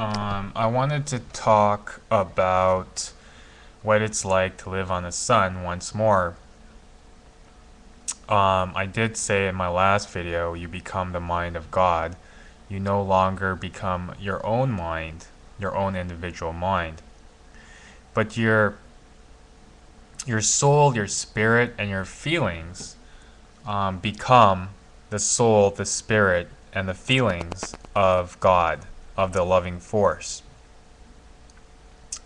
I wanted to talk about what it's like to live on the sun once more. I did say in my last video, you become the mind of God. You no longer become your own mind, your own individual mind, but your soul, your spirit, and your feelings become the soul, the spirit, and the feelings of God, of the loving force.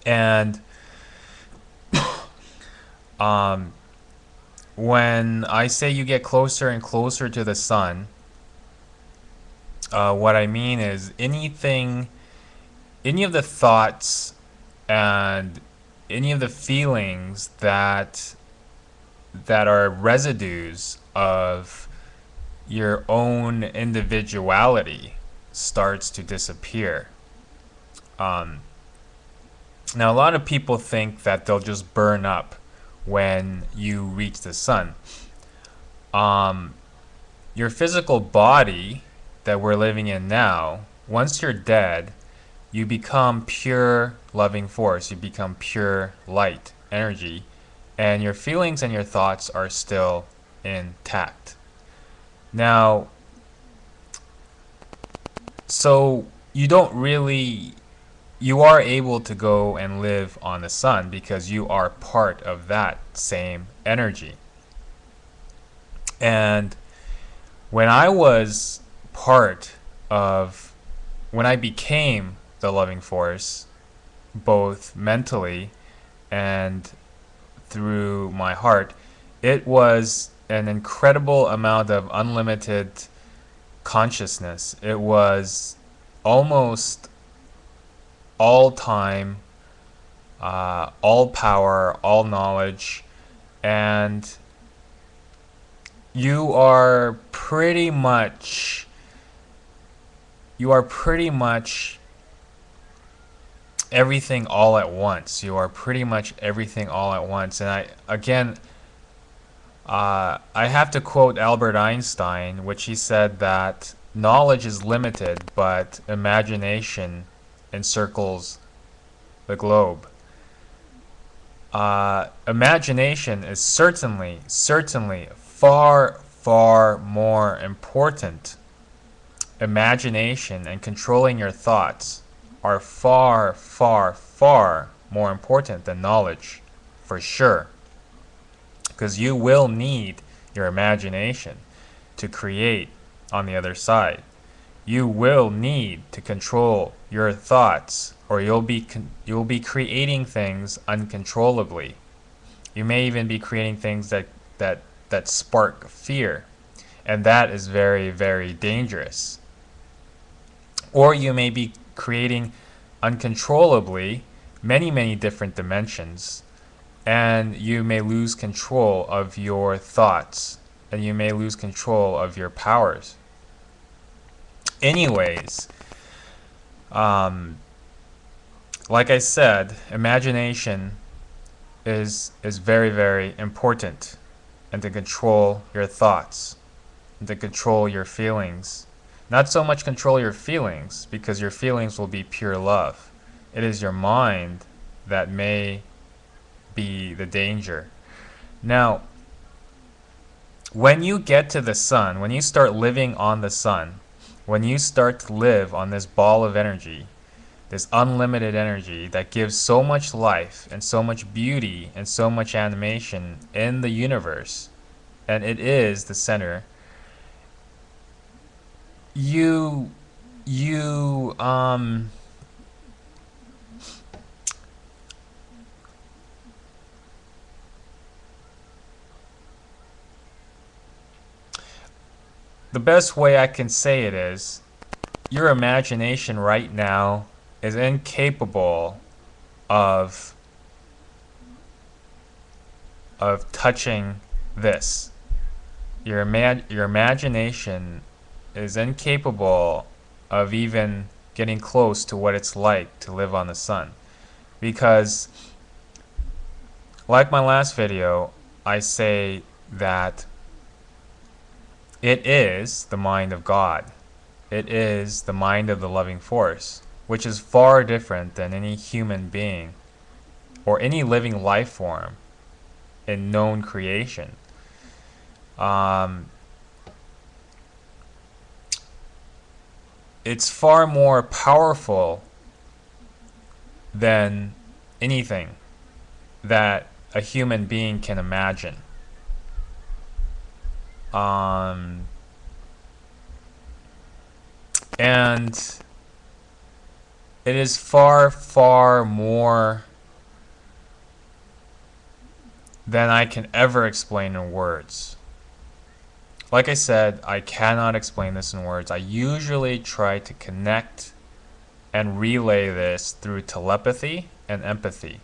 And um, when I say you get closer and closer to the sun, what I mean is any of the thoughts and any of the feelings that are residues of your own individuality starts to disappear. Um, Now, a lot of people think that they'll just burn up when you reach the sun. Um, your physical body that we're living in now, once you're dead, you become pure loving force. You become pure light, energy, and your feelings and your thoughts are still intact. Now, so you are able to go and live on the sun because you are part of that same energy. And when I was part of, when I became the loving force, both mentally and through my heart, it was an incredible amount of unlimited consciousness. It was almost all time, all power, all knowledge, and you are pretty much everything all at once. You are pretty much everything all at once. And I have to quote Albert Einstein, which he said that knowledge is limited, but imagination encircles the globe. Imagination is certainly far, far more important. Imagination and controlling your thoughts are far, far, far more important than knowledge, for sure. Because you will need your imagination to create on the other side. You will need to control your thoughts, or you'll be creating things uncontrollably. You may even be creating things that spark fear, and that is very, very dangerous. Or you may be creating uncontrollably many different dimensions, and you may lose control of your thoughts, and you may lose control of your powers. Anyways, like I said, imagination is very, very important, and to control your thoughts, and to control your feelings. Not so much control your feelings, because your feelings will be pure love. It is your mind that may be the danger. Now, when you get to the sun, when you start living on the sun, when you start to live on this ball of energy, this unlimited energy that gives so much life and so much beauty and so much animation in the universe, and it is the center, you the best way I can say it is your imagination right now is incapable of touching this. Your imagination is incapable of even getting close to what it's like to live on the sun. Because, like my last video, I say that it is the mind of God. It is the mind of the loving force. which is far different than any human being or any living life form in known creation. It's far more powerful than anything that a human being can imagine. And it is far, far more than I can ever explain in words. Like I said, I cannot explain this in words. I usually try to connect and relay this through telepathy and empathy.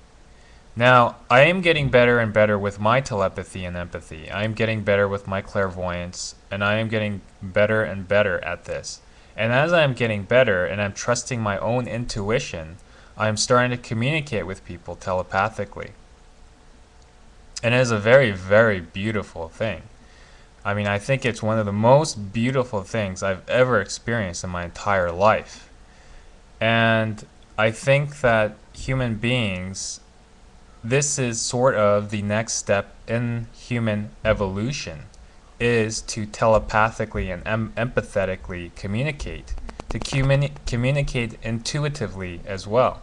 Now, I am getting better and better with my telepathy and empathy. I am getting better with my clairvoyance, and I am getting better and better at this. And as I am getting better and I'm trusting my own intuition, I am starting to communicate with people telepathically. And it is a very, very beautiful thing. I mean, I think it's one of the most beautiful things I've ever experienced in my entire life. And I think that human beings, this is sort of the next step in human evolution, is to telepathically and empathetically communicate, to communicate intuitively as well.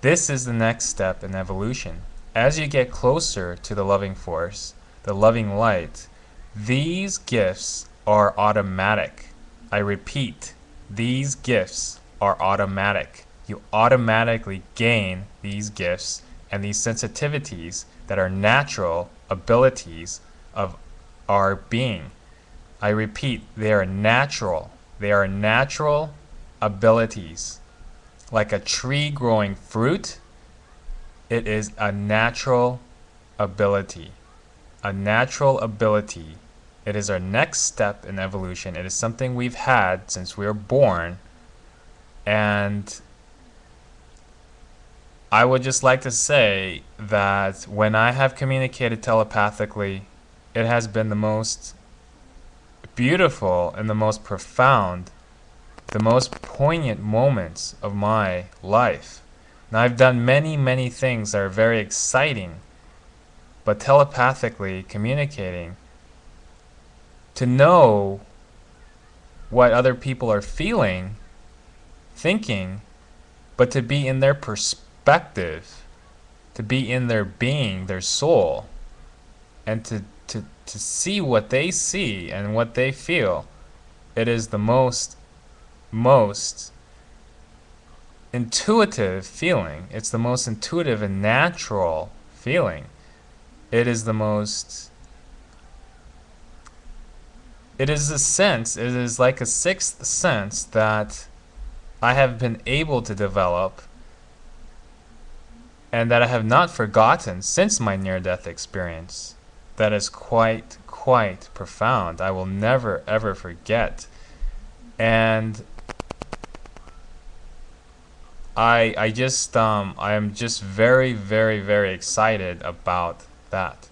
This is the next step in evolution. As you get closer to the loving force, the loving light, these gifts are automatic. I repeat, these gifts are automatic. You automatically gain these gifts and these sensitivities that are natural abilities of our being. I repeat, they are natural. They are natural abilities. Like a tree growing fruit, it is a natural ability. A natural ability. It is our next step in evolution. It is something we've had since we were born. And I would just like to say that when I have communicated telepathically, it has been the most beautiful and the most profound, the most poignant moments of my life. Now, I've done many, many things that are very exciting, but telepathically communicating, to know what other people are feeling, thinking, but to be in their perspective, to be in their being, their soul, and to see what they see and what they feel. It is the most intuitive feeling. It's the most intuitive and natural feeling. It is the most, it is a sense, it is like a sixth sense that I have been able to develop and that I have not forgotten since my near-death experience. That is quite profound. I will never ever forget. And I am just very excited about that.